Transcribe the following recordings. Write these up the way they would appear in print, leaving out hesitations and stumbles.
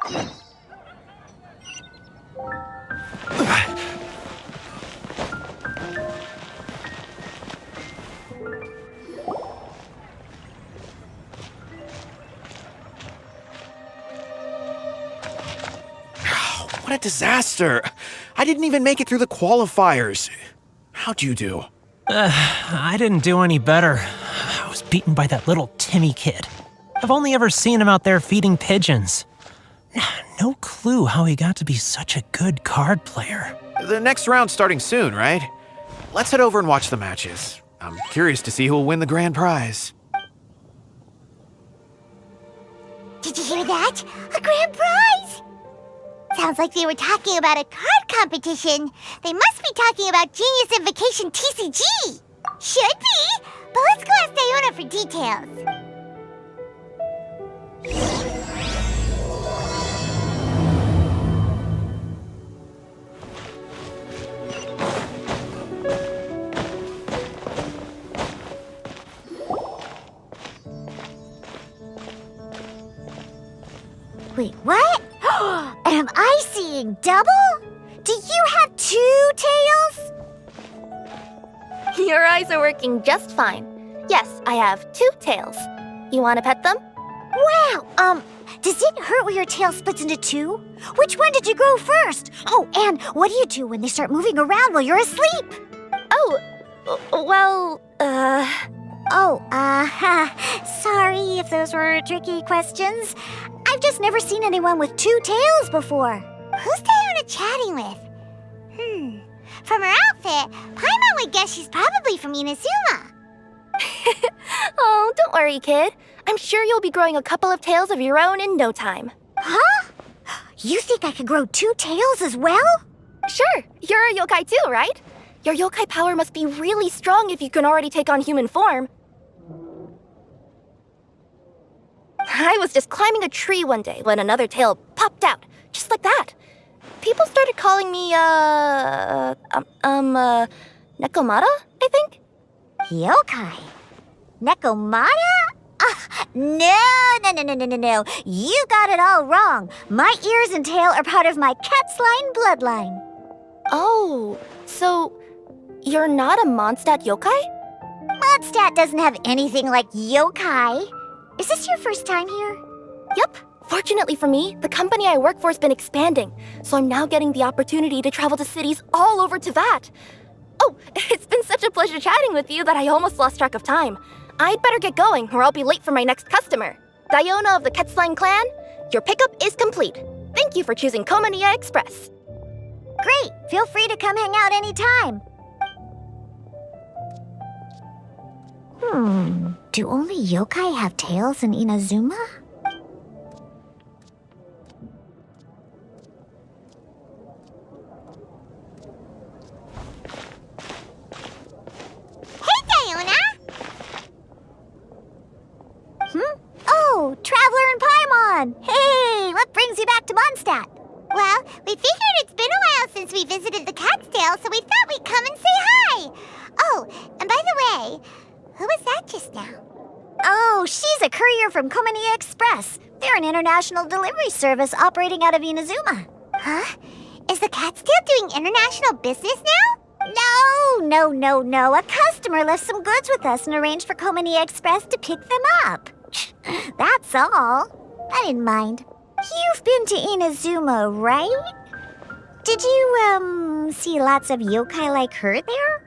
What a disaster! I didn't even make it through the qualifiers. How'd you do? I didn't do any better. I was beaten by that little Timmy kid. I've only ever seen him out there feeding pigeons. No clue how he got to be such a good card player. The next round's starting soon, right? Let's head over and watch the matches. I'm curious to see who will win the grand prize. Did you hear that? A grand prize! Sounds like they were talking about a card competition. They must be talking about Genius Invocation TCG. Should be, but let's go ask Diona for details. Wait, what? Am I seeing double? Do you have 2 tails? Your eyes are working just fine. Yes, I have 2 tails. You want to pet them? Wow, does it hurt when your tail splits into 2? Which one did you grow first? Oh, and what do you do when they start moving around while you're asleep? Oh, well, sorry if those were tricky questions. I've just never seen anyone with 2 tails before. Who's Diona chatting with? From her outfit, Paimon would guess she's probably from Inazuma. Oh, don't worry, kid. I'm sure you'll be growing a couple of tails of your own in no time. Huh? You think I could grow 2 tails as well? Sure, you're a yokai too, right? Your yokai power must be really strong if you can already take on human form. I was just climbing a tree one day when another tail popped out, just like that. People started calling me, Nekomata, I think? Yokai? Nekomata? No. You got it all wrong. My ears and tail are part of my cat's line bloodline. Oh, so you're not a Mondstadt yokai? Mondstadt doesn't have anything like yokai. Is this your first time here? Yep. Fortunately for me, the company I work for has been expanding, so I'm now getting the opportunity to travel to cities all over Teyvat. Oh, it's been such a pleasure chatting with you that I almost lost track of time. I'd better get going, or I'll be late for my next customer. Diona of the Quetzline clan, your pickup is complete. Thank you for choosing Komania Express. Great! Feel free to come hang out anytime. Do only yokai have tails in Inazuma? Hey, Diona! Oh, Traveler and Paimon! Hey, what brings you back to Mondstadt? Well, we figured it's been a while since we visited the Catstail, so we thought we'd come and say hi. Oh, and by the way, who was that just now? Oh, she's a courier from Komania Express. They're an international delivery service operating out of Inazuma. Huh? Is the Catstail doing international business now? No. A customer left some goods with us and arranged for Komania Express to pick them up. That's all. I didn't mind. You've been to Inazuma, right? Did you, see lots of yokai like her there?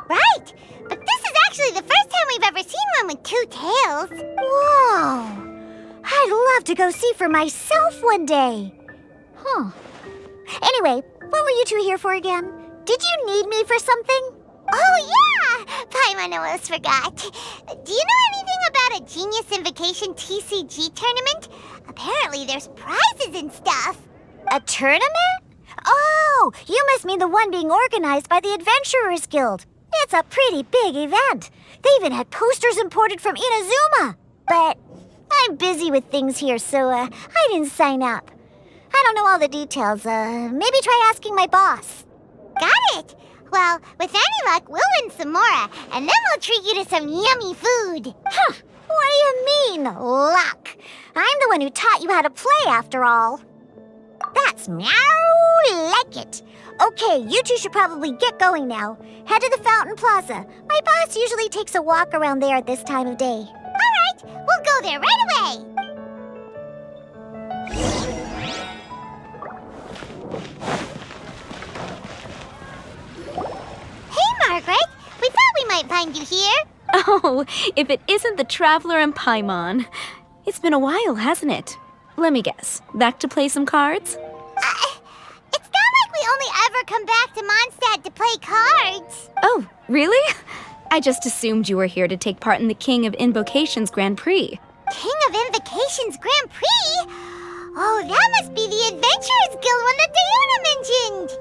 Right! But this is actually the first time we've ever seen one with 2 tails. Whoa! I'd love to go see for myself one day. Huh. Anyway, what were you 2 here for again? Did you need me for something? Oh, yeah! Paimon almost forgot. Do you know anything about a Genius Invocation TCG tournament? Apparently there's prizes and stuff. A tournament? Oh, you must mean the one being organized by the Adventurers Guild. It's a pretty big event. They even had posters imported from Inazuma. But I'm busy with things here, so I didn't sign up. I don't know all the details. Maybe try asking my boss. Got it. Well, with any luck, we'll win some more, and then we'll treat you to some yummy food. Huh. What do you mean, luck? I'm the one who taught you how to play, after all. That's meow like it. Okay, you two should probably get going now. Head to the Fountain Plaza. My boss usually takes a walk around there at this time of day. All right, we'll go there right away. Hey, Margaret. We thought we might find you here. Oh, if it isn't the Traveler and Paimon. It's been a while, hasn't it? Let me guess. Back to play some cards? It's not like we only ever come back to Mondstadt to play cards. Oh, really? I just assumed you were here to take part in the King of Invocation's Grand Prix. King of Invocation's Grand Prix? Oh, that must be the Adventurers Guild one that Diona mentioned.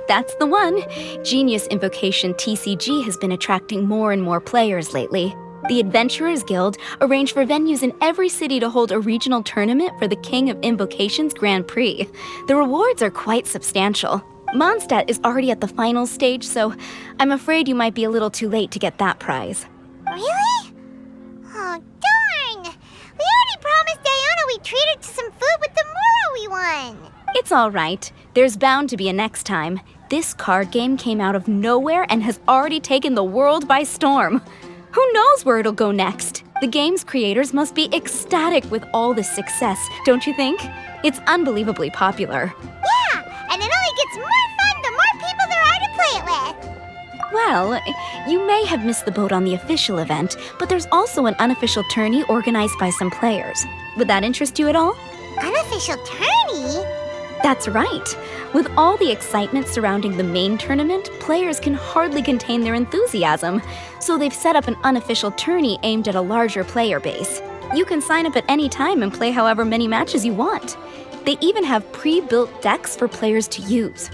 That's the one. Genius Invocation TCG has been attracting more and more players lately. The Adventurers Guild arranged for venues in every city to hold a regional tournament for the King of Invocation's Grand Prix. The rewards are quite substantial. Mondstadt is already at the final stage, so I'm afraid you might be a little too late to get that prize. Really? Oh, darn! We already promised Diona we'd treat her to some food with the Moro we won. It's all right. There's bound to be a next time. This card game came out of nowhere and has already taken the world by storm. Who knows where it'll go next? The game's creators must be ecstatic with all this success, don't you think? It's unbelievably popular. Yeah, and it only gets more fun the more people there are to play it with. Well, you may have missed the boat on the official event, but there's also an unofficial tourney organized by some players. Would that interest you at all? Unofficial tourney? That's right. With all the excitement surrounding the main tournament, players can hardly contain their enthusiasm. So they've set up an unofficial tourney aimed at a larger player base. You can sign up at any time and play however many matches you want. They even have pre-built decks for players to use.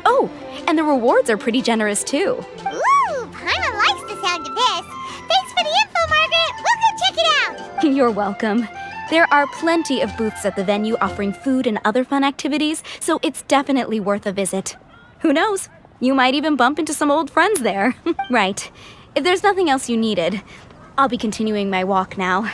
Oh, and the rewards are pretty generous too. Ooh, Paimon likes the sound of this. Thanks for the info, Margaret. We'll go check it out. You're welcome. There are plenty of booths at the venue offering food and other fun activities, so it's definitely worth a visit. Who knows? You might even bump into some old friends there. Right. If there's nothing else you needed, I'll be continuing my walk now.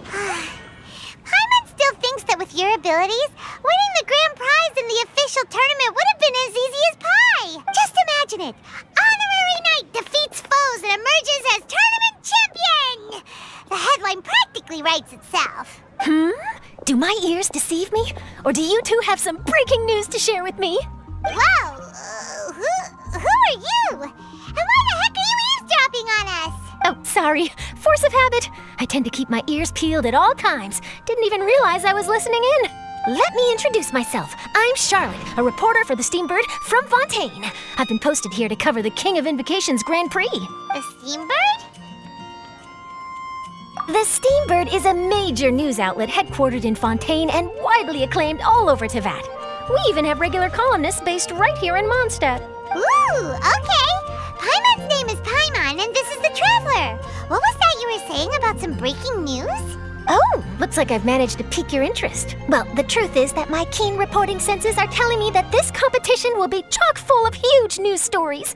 Paimon still thinks that with your abilities, winning the grand prize in the official tournament would have been as easy as pie. Just imagine it. Honorary Knight defeats foes and emerges as tournament champion. The headline practically writes itself. Do my ears deceive me? Or do you two have some breaking news to share with me? Whoa, who are you? And why the heck are you eavesdropping on us? Oh, sorry. Force of habit. I tend to keep my ears peeled at all times. Didn't even realize I was listening in. Let me introduce myself. I'm Charlotte, a reporter for the Steambird from Fontaine. I've been posted here to cover the King of Invocation's Grand Prix. The Steambird? The Steambird is a major news outlet headquartered in Fontaine and widely acclaimed all over Teyvat. We even have regular columnists based right here in Mondstadt. Ooh, okay. Paimon's name is Paimon, and this is the Traveler. What was that you were saying about some breaking news? Oh, looks like I've managed to pique your interest. Well, the truth is that my keen reporting senses are telling me that this competition will be chock full of huge news stories.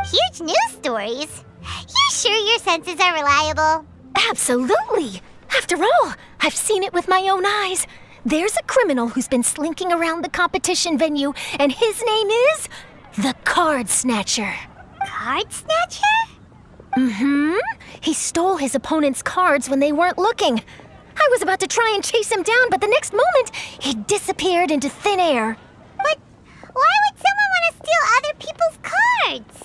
Huge news stories? You sure your senses are reliable? Absolutely! After all, I've seen it with my own eyes. There's a criminal who's been slinking around the competition venue, and his name is the Card Snatcher. Card Snatcher? He stole his opponent's cards when they weren't looking. I was about to try and chase him down, but the next moment, he disappeared into thin air. But why would someone want to steal other people's cards?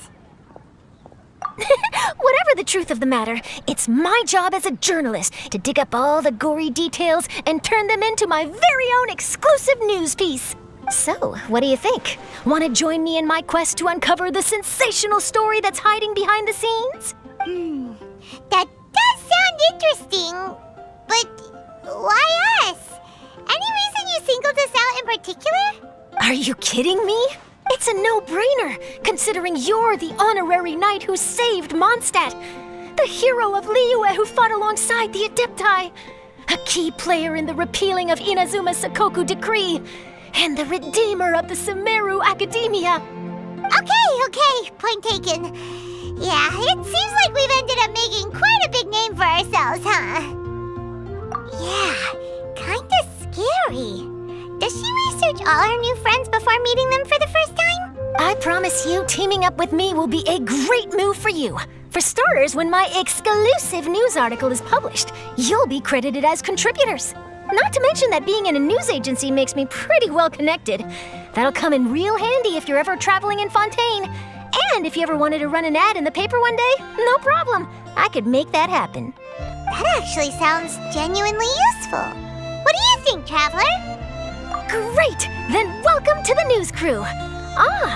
Whatever the truth of the matter, it's my job as a journalist to dig up all the gory details and turn them into my very own exclusive news piece. So, what do you think? Want to join me in my quest to uncover the sensational story that's hiding behind the scenes? That does sound interesting, but why us? Any reason you singled us out in particular? Are you kidding me? It's a no-brainer, considering you're the honorary knight who saved Mondstadt, the hero of Liyue who fought alongside the Adepti, a key player in the repealing of Inazuma's Sakoku Decree, and the redeemer of the Sumeru Academia. Okay, point taken. Yeah, it seems like we've ended up making quite a big name for ourselves, huh? Yeah, kinda promise you, teaming up with me will be a great move for you. For starters, when my exclusive news article is published, you'll be credited as contributors. Not to mention that being in a news agency makes me pretty well connected. That'll come in real handy if you're ever traveling in Fontaine. And if you ever wanted to run an ad in the paper one day, no problem. I could make that happen. That actually sounds genuinely useful. What do you think, Traveler? Great! Then welcome to the news crew.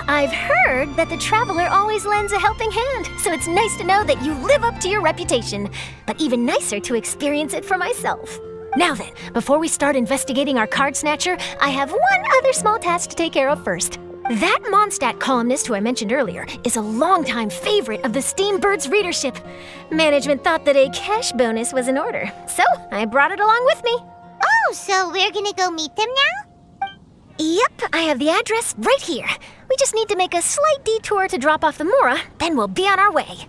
I've heard that the Traveler always lends a helping hand, so it's nice to know that you live up to your reputation. But even nicer to experience it for myself. Now then, before we start investigating our card snatcher, I have one other small task to take care of first. That Mondstadt columnist who I mentioned earlier is a longtime favorite of the Steambird's readership. Management thought that a cash bonus was in order, so I brought it along with me. Oh, so we're gonna go meet them now? Yep, I have the address right here. We just need to make a slight detour to drop off the Mora, then we'll be on our way.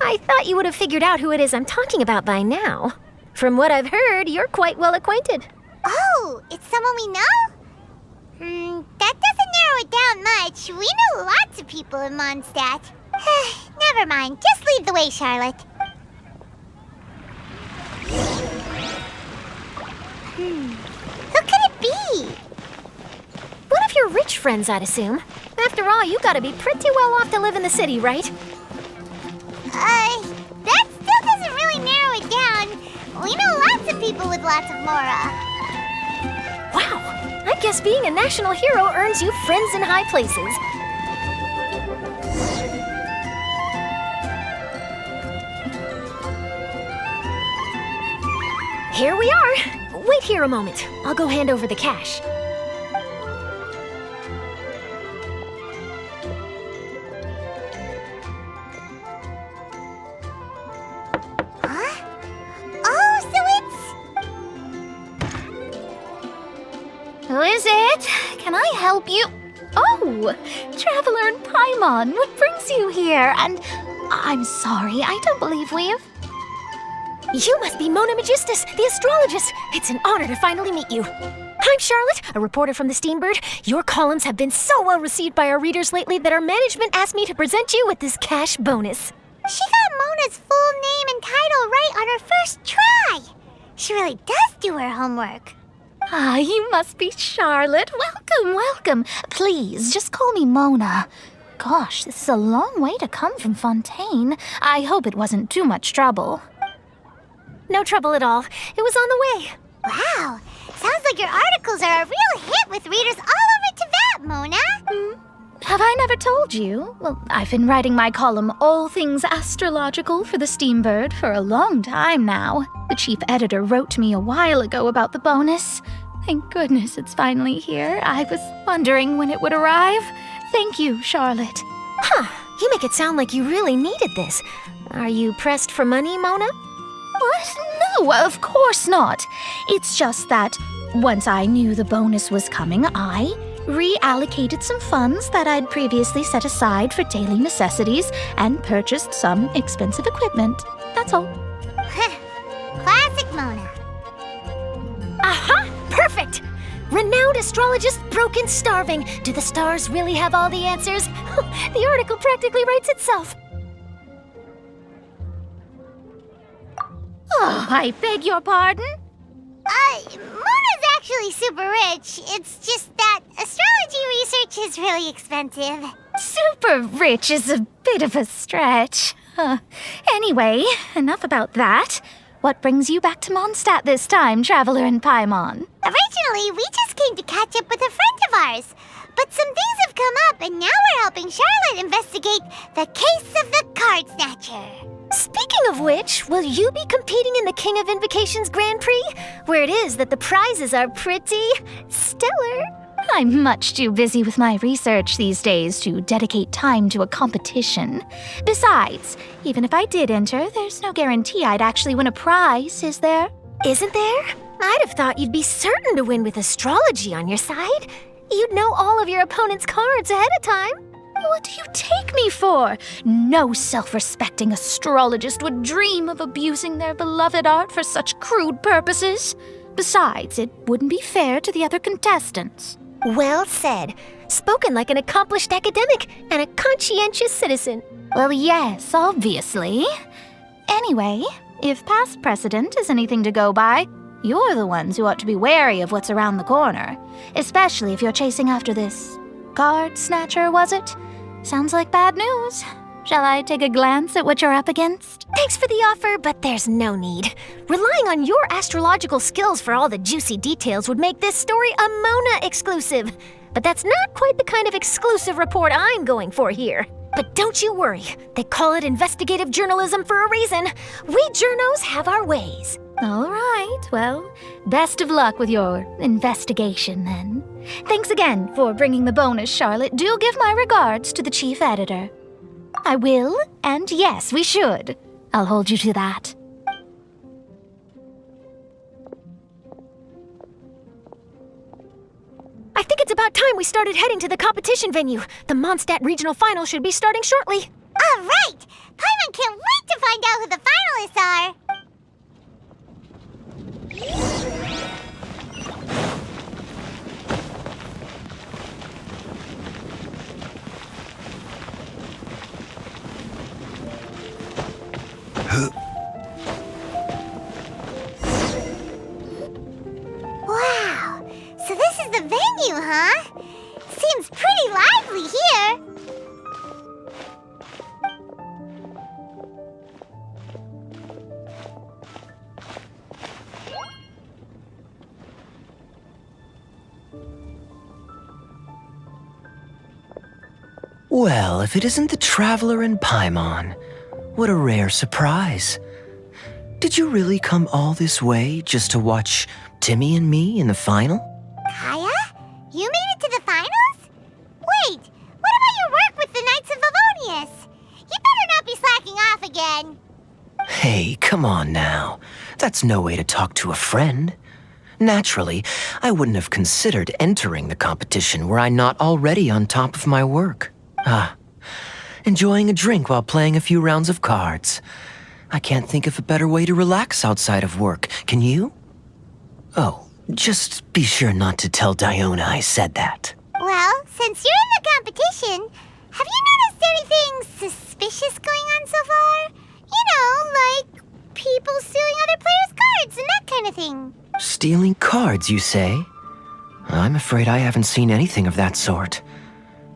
I thought you would have figured out who it is I'm talking about by now. From what I've heard, you're quite well acquainted. Oh, it's someone we know? That doesn't narrow it down much. We know lots of people in Mondstadt. Never mind, just lead the way, Charlotte. Who could it be? One of your rich friends, I'd assume. After all, you gotta be pretty well off to live in the city, right? That still doesn't really narrow it down. We know lots of people with lots of Mora. Wow, I guess being a national hero earns you friends in high places. Here we are. Wait here a moment. I'll go hand over the cash. Who is it? Can I help you? Oh, Traveler and Paimon, what brings you here? And I'm sorry, I don't believe we've... You must be Mona Magistus, the astrologist. It's an honor to finally meet you. I'm Charlotte, a reporter from the Steambird. Your columns have been so well received by our readers lately that our management asked me to present you with this cash bonus. She got Mona's full name and title right on her first try. She really does do her homework. Ah, you must be Charlotte. Welcome, welcome. Please, just call me Mona. Gosh, this is a long way to come from Fontaine. I hope it wasn't too much trouble. No trouble at all. It was on the way. Wow, sounds like your articles are a real hit with readers all over Teyvat, Mona. Have I never told you? Well, I've been writing my column All Things Astrological for the Steambird for a long time now. The chief editor wrote to me a while ago about the bonus. Thank goodness it's finally here. I was wondering when it would arrive. Thank you, Charlotte. Huh, you make it sound like you really needed this. Are you pressed for money, Mona? What? No, of course not. It's just that once I knew the bonus was coming, I reallocated some funds that I'd previously set aside for daily necessities and purchased some expensive equipment. That's all. Classic Mona. Aha! Perfect! Renowned astrologist Broken Starving. Do the stars really have all the answers? The article practically writes itself. Oh, I beg your pardon? Mona's actually super rich. It's just that astrology research is really expensive. Super rich is a bit of a stretch. Anyway, enough about that. What brings you back to Mondstadt this time, Traveler and Paimon? Originally, we just came to catch up with a friend of ours. But some things have come up, and now we're helping Charlotte investigate the case of the Card Snatcher. Speaking of which, will you be competing in the King of Invocation's Grand Prix? Where it is that the prizes are pretty stellar. I'm much too busy with my research these days to dedicate time to a competition. Besides, even if I did enter, there's no guarantee I'd actually win a prize, is there? Isn't there? I'd have thought you'd be certain to win with astrology on your side. You'd know all of your opponent's cards ahead of time. What do you take me for? No self-respecting astrologist would dream of abusing their beloved art for such crude purposes. Besides, it wouldn't be fair to the other contestants. Well said. Spoken like an accomplished academic and a conscientious citizen. Well, yes, obviously. Anyway, if past precedent is anything to go by, you're the ones who ought to be wary of what's around the corner. Especially if you're chasing after this card snatcher, was it? Sounds like bad news. Shall I take a glance at what you're up against? Thanks for the offer, but there's no need. Relying on your astrological skills for all the juicy details would make this story a Mona exclusive. But that's not quite the kind of exclusive report I'm going for here. But don't you worry, they call it investigative journalism for a reason. We journos have our ways. All right, well, best of luck with your investigation then. Thanks again for bringing the bonus, Charlotte. Do give my regards to the chief editor. I will, and yes, we should. I'll hold you to that. I think it's about time we started heading to the competition venue. The Mondstadt Regional Final should be starting shortly. All right! Paimon can't wait to find out who the finalists are! Wow! So this is the venue, huh? Seems pretty lively here. Well, if it isn't the Traveler and Paimon, what a rare surprise. Did you really come all this way just to watch Timmy and me in the final? Kaya? You made it to the finals? Wait, what about your work with the Knights of Favonius? You better not be slacking off again. Hey, come on now. That's no way to talk to a friend. Naturally, I wouldn't have considered entering the competition were I not already on top of my work. Enjoying a drink while playing a few rounds of cards. I can't think of a better way to relax outside of work. Can you? Oh, just be sure not to tell Diona I said that. Well, since you're in the competition, have you noticed anything suspicious going on so far? You know, like people stealing other players' cards and that kind of thing. Stealing cards, you say? I'm afraid I haven't seen anything of that sort.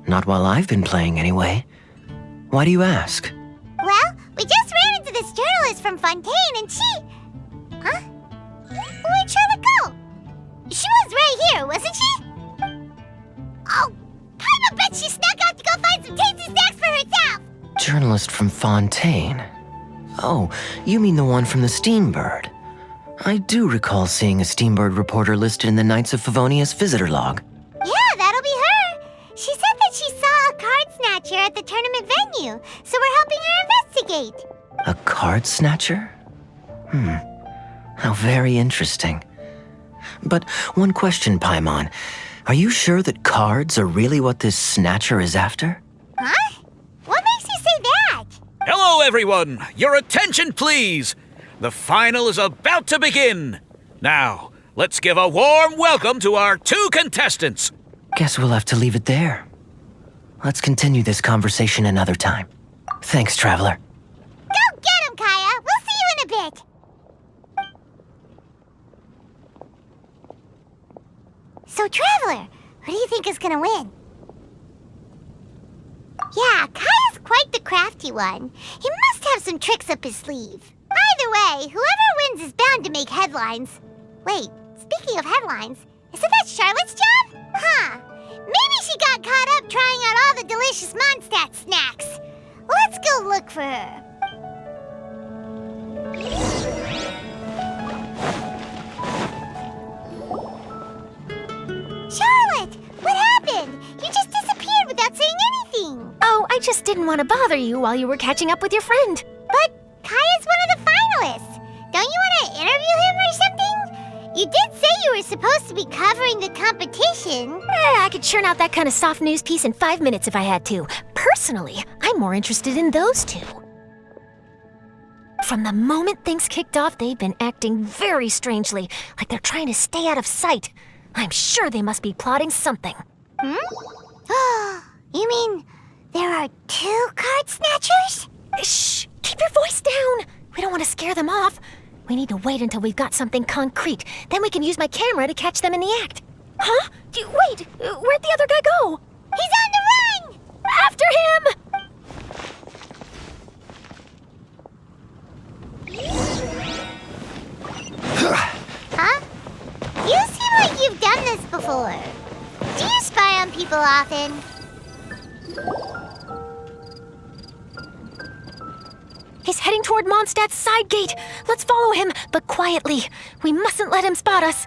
Not while I've been playing, anyway. Why do you ask? Well, we just ran into this journalist from Fontaine and she... Huh? Where'd Charlotte go? She was right here, wasn't she? Oh, I bet she snuck out to go find some tasty snacks for herself! Journalist from Fontaine? Oh, you mean the one from the Steambird. I do recall seeing a Steambird reporter listed in the Knights of Favonius visitor log. Yeah, that'll be her. She said that she saw a card snatcher at the tournament venue, so we're helping her investigate. A card snatcher? How very interesting. But one question, Paimon. Are you sure that cards are really what this snatcher is after? Huh? What makes you say that? Hello, everyone! Your attention, please! The final is about to begin. Now, let's give a warm welcome to our two contestants. Guess we'll have to leave it there. Let's continue this conversation another time. Thanks, Traveler. Go get him, Kaya! We'll see you in a bit! So, Traveler, who do you think is gonna win? Yeah, Kaya's quite the crafty one. He must have some tricks up his sleeve. Either way, whoever wins is bound to make headlines. Wait, speaking of headlines, isn't that Charlotte's job? Huh. Maybe she got caught up trying out all the delicious Mondstadt snacks. Let's go look for her. Charlotte! What happened? You just disappeared without saying anything. Oh, I just didn't want to bother you while you were catching up with your friend. But Kaya's one of the finalists. Don't you want to interview him or something? You did say you were supposed to be covering the competition. I could churn out that kind of soft news piece in 5 minutes if I had to. Personally, I'm more interested in those two. From the moment things kicked off, they've been acting very strangely, like they're trying to stay out of sight. I'm sure they must be plotting something. You mean there are 2 card snatchers? Shh! Keep your voice down! We don't want to scare them off. We need to wait until we've got something concrete. Then we can use my camera to catch them in the act. Huh? Wait! Where'd the other guy go? He's on the run! After him! Huh? You seem like you've done this before. Do you spy on people often? He's heading toward Mondstadt's side gate. Let's follow him, but quietly. We mustn't let him spot us.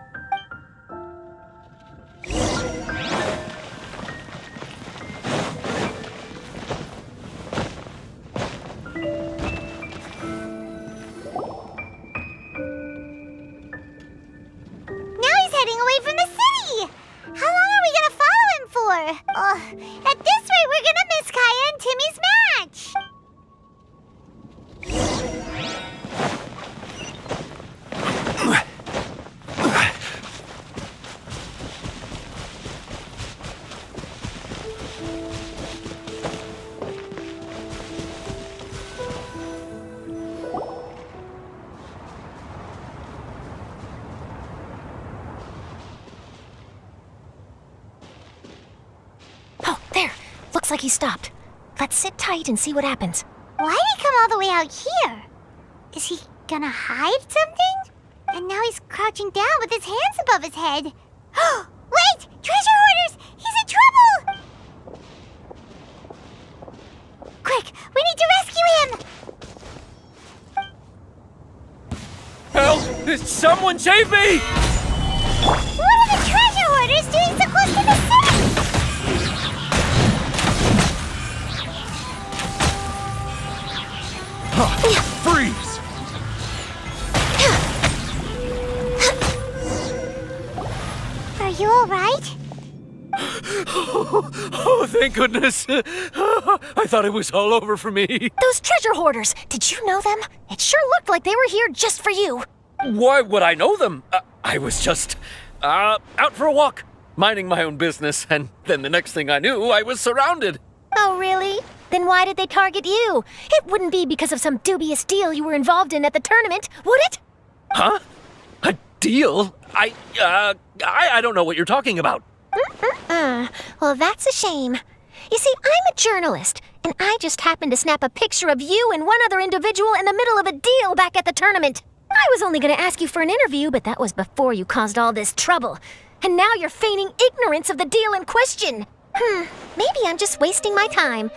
Now he's heading away from the city! How long are we gonna follow him for? At this rate, we're gonna miss Kaya and Timmy's match! Oh, there. Looks like he stopped. Let's sit tight and see what happens. Why'd he come all the way out here? Is he gonna hide something? And now he's crouching down with his hands above his head. Wait! Treasure hoarders! He's in trouble! Quick! We need to rescue him! Help! Someone save me! What are the treasure hoarders doing so close to the city? Freeze! Are you alright? Oh, thank goodness. I thought it was all over for me. Those treasure hoarders, did you know them? It sure looked like they were here just for you. Why would I know them? I was just out for a walk, minding my own business, and then the next thing I knew, I was surrounded. Oh, really? Then why did they target you? It wouldn't be because of some dubious deal you were involved in at the tournament, would it? Huh? A deal? I don't know what you're talking about. Well, that's a shame. You see, I'm a journalist, and I just happened to snap a picture of you and one other individual in the middle of a deal back at the tournament. I was only going to ask you for an interview, but that was before you caused all this trouble. And now you're feigning ignorance of the deal in question. Maybe I'm just wasting my time.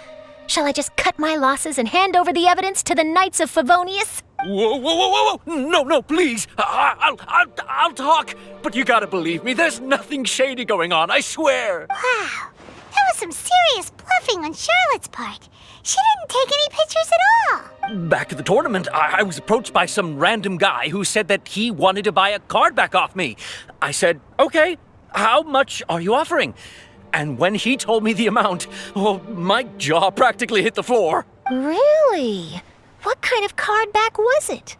Shall I just cut my losses and hand over the evidence to the Knights of Favonius? Whoa! No, please. I'll talk. But you gotta believe me, there's nothing shady going on, I swear. Wow, that was some serious bluffing on Charlotte's part. She didn't take any pictures at all. Back at the tournament, I was approached by some random guy who said that he wanted to buy a card back off me. I said, okay, how much are you offering? And when he told me the amount, my jaw practically hit the floor. Really? What kind of card back was it?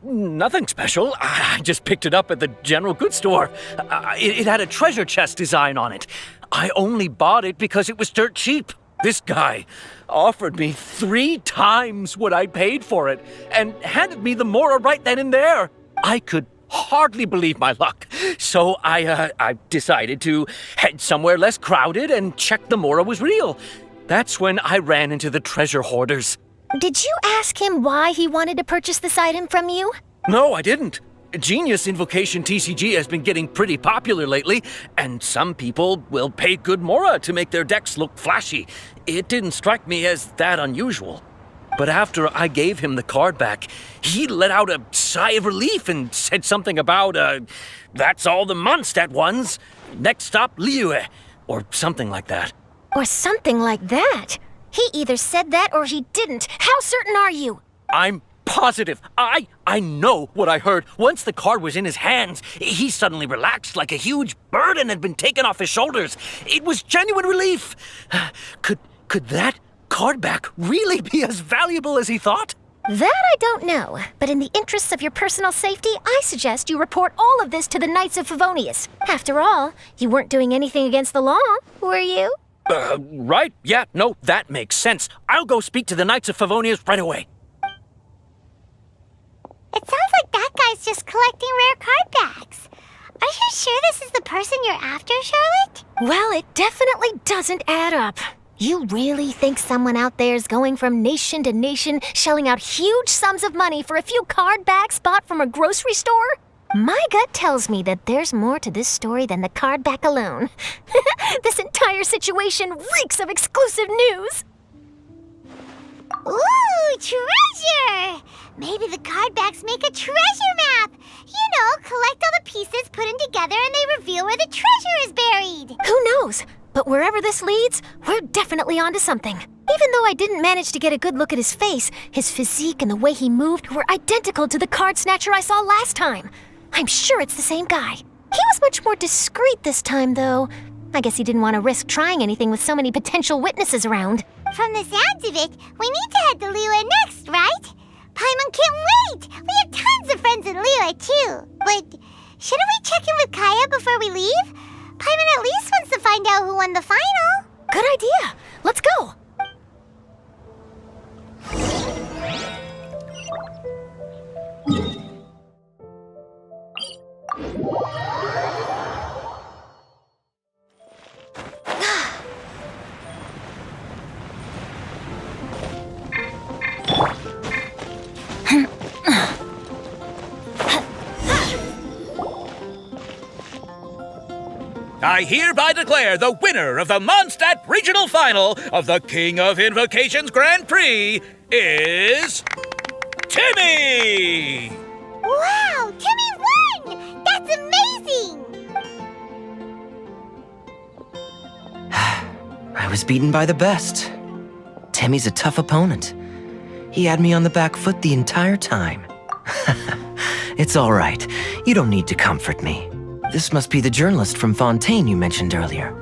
Nothing special. I just picked it up at the general goods store. It had a treasure chest design on it. I only bought it because it was dirt cheap. This guy offered me 3 times what I paid for it and handed me the Mora right then and there. I could hardly believe my luck. So I decided to head somewhere less crowded and check the Mora was real. That's when I ran into the treasure hoarders. Did you ask him why he wanted to purchase this item from you? No, I didn't. Genius Invocation TCG has been getting pretty popular lately, and some people will pay good Mora to make their decks look flashy. It didn't strike me as that unusual. But after I gave him the card back, he let out a sigh of relief and said something about, that's all the Mondstadt ones. Next stop, Liyue, or something like that. Or something like that? He either said that or he didn't. How certain are you? I'm positive. I know what I heard. Once the card was in his hands, he suddenly relaxed like a huge burden had been taken off his shoulders. It was genuine relief. Could that card back really be as valuable as he thought? That I don't know, but in the interests of your personal safety, I suggest you report all of this to the Knights of Favonius. After all, you weren't doing anything against the law, were you? Right? Yeah, no, that makes sense. I'll go speak to the Knights of Favonius right away. It sounds like that guy's just collecting rare card backs. Are you sure this is the person you're after, Charlotte? Well, it definitely doesn't add up. You really think someone out there is going from nation to nation, shelling out huge sums of money for a few card backs bought from a grocery store? My gut tells me that there's more to this story than the card back alone. This entire situation reeks of exclusive news! Ooh, treasure! Maybe the card backs make a treasure map! You know, collect all the pieces, put them together, and they reveal where the treasure is buried! Who knows? But wherever this leads, we're definitely onto something. Even though I didn't manage to get a good look at his face, his physique and the way he moved were identical to the card snatcher I saw last time. I'm sure it's the same guy. He was much more discreet this time, though. I guess he didn't want to risk trying anything with so many potential witnesses around. From the sounds of it, we need to head to Liyue next, right? Paimon can't wait! We have tons of friends in Liyue, too. But shouldn't we check in with Kaya before we leave? Paimon at least wants to find out who won the final. Good idea. Let's go. I hereby declare the winner of the Mondstadt Regional Final of the King of Invocations Grand Prix is... Timmy! Wow, Timmy won! That's amazing! I was beaten by the best. Timmy's a tough opponent. He had me on the back foot the entire time. It's all right. You don't need to comfort me. This must be the journalist from Fontaine you mentioned earlier.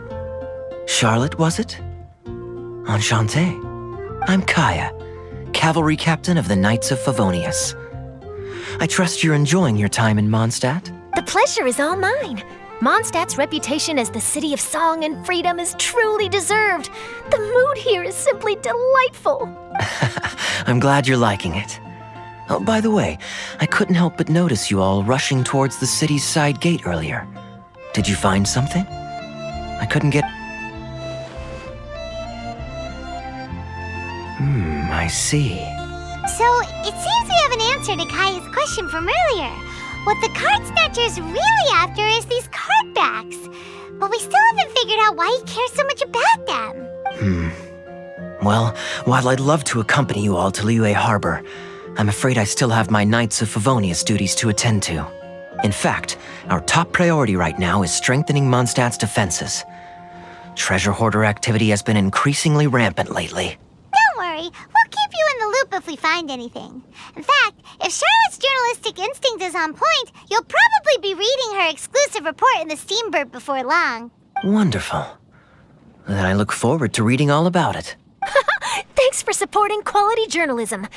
Charlotte, was it? Enchanté. I'm Kaya, cavalry captain of the Knights of Favonius. I trust you're enjoying your time in Mondstadt? The pleasure is all mine. Mondstadt's reputation as the city of song and freedom is truly deserved. The mood here is simply delightful. I'm glad you're liking it. Oh, by the way, I couldn't help but notice you all rushing towards the city's side gate earlier. Did you find something? I couldn't get... I see. So, it seems we have an answer to Kaya's question from earlier. What the card snatcher's really after is these card backs. But we still haven't figured out why he cares so much about them. Well, while I'd love to accompany you all to Liyue Harbor, I'm afraid I still have my Knights of Favonius duties to attend to. In fact, our top priority right now is strengthening Mondstadt's defenses. Treasure hoarder activity has been increasingly rampant lately. Don't worry, we'll keep you in the loop if we find anything. In fact, if Charlotte's journalistic instinct is on point, you'll probably be reading her exclusive report in the Steambird before long. Wonderful. Then I look forward to reading all about it. Thanks for supporting quality journalism.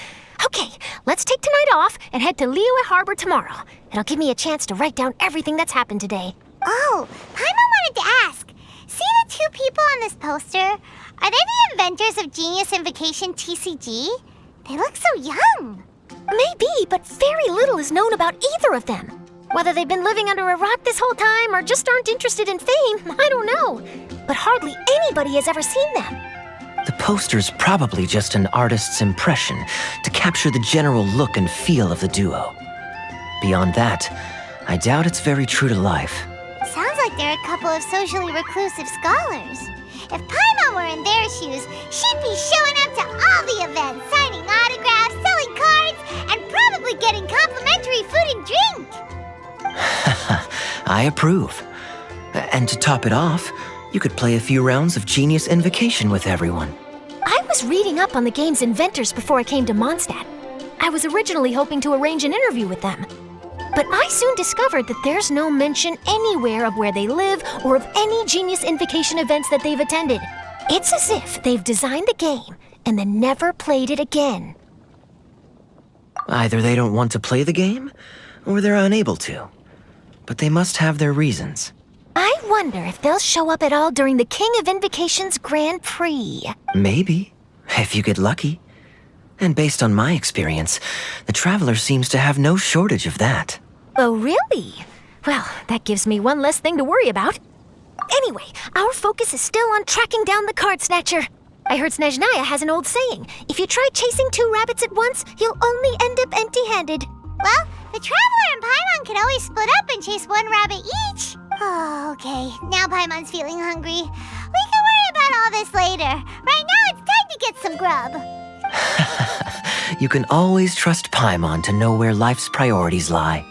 Okay, let's take tonight off and head to Liyue Harbor tomorrow. It'll give me a chance to write down everything that's happened today. Oh, Paimon wanted to ask. See the two people on this poster? Are they the inventors of Genius Invocation TCG? They look so young. Maybe, but very little is known about either of them. Whether they've been living under a rock this whole time or just aren't interested in fame, I don't know. But hardly anybody has ever seen them. The poster's probably just an artist's impression to capture the general look and feel of the duo. Beyond that, I doubt it's very true to life. Sounds like they're a couple of socially reclusive scholars. If Paimon were in their shoes, she'd be showing up to all the events, signing autographs, selling cards, and probably getting complimentary food and drink. I approve. And to top it off, you could play a few rounds of Genius Invocation with everyone. I was reading up on the game's inventors before I came to Mondstadt. I was originally hoping to arrange an interview with them. But I soon discovered that there's no mention anywhere of where they live or of any Genius Invocation events that they've attended. It's as if they've designed the game and then never played it again. Either they don't want to play the game, or they're unable to. But they must have their reasons. I wonder if they'll show up at all during the King of Invocation's Grand Prix. Maybe, if you get lucky. And based on my experience, the Traveler seems to have no shortage of that. Oh, really? Well, that gives me one less thing to worry about. Anyway, our focus is still on tracking down the card snatcher. I heard Snezhnaya has an old saying. If you try chasing 2 rabbits at once, you'll only end up empty-handed. Well, the Traveler and Paimon can always split up and chase 1 rabbit each. Oh, okay. Now Paimon's feeling hungry. We can worry about all this later. Right now, it's time to get some grub. You can always trust Paimon to know where life's priorities lie.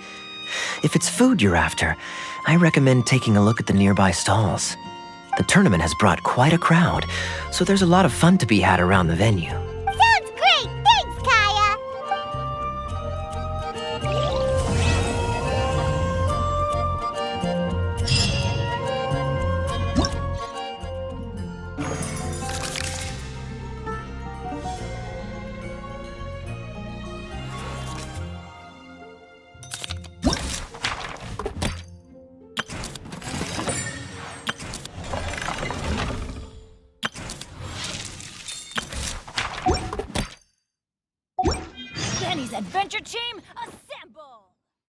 If it's food you're after, I recommend taking a look at the nearby stalls. The tournament has brought quite a crowd, so there's a lot of fun to be had around the venue. Sounds great! Thanks, Kaya! Benny's adventure team,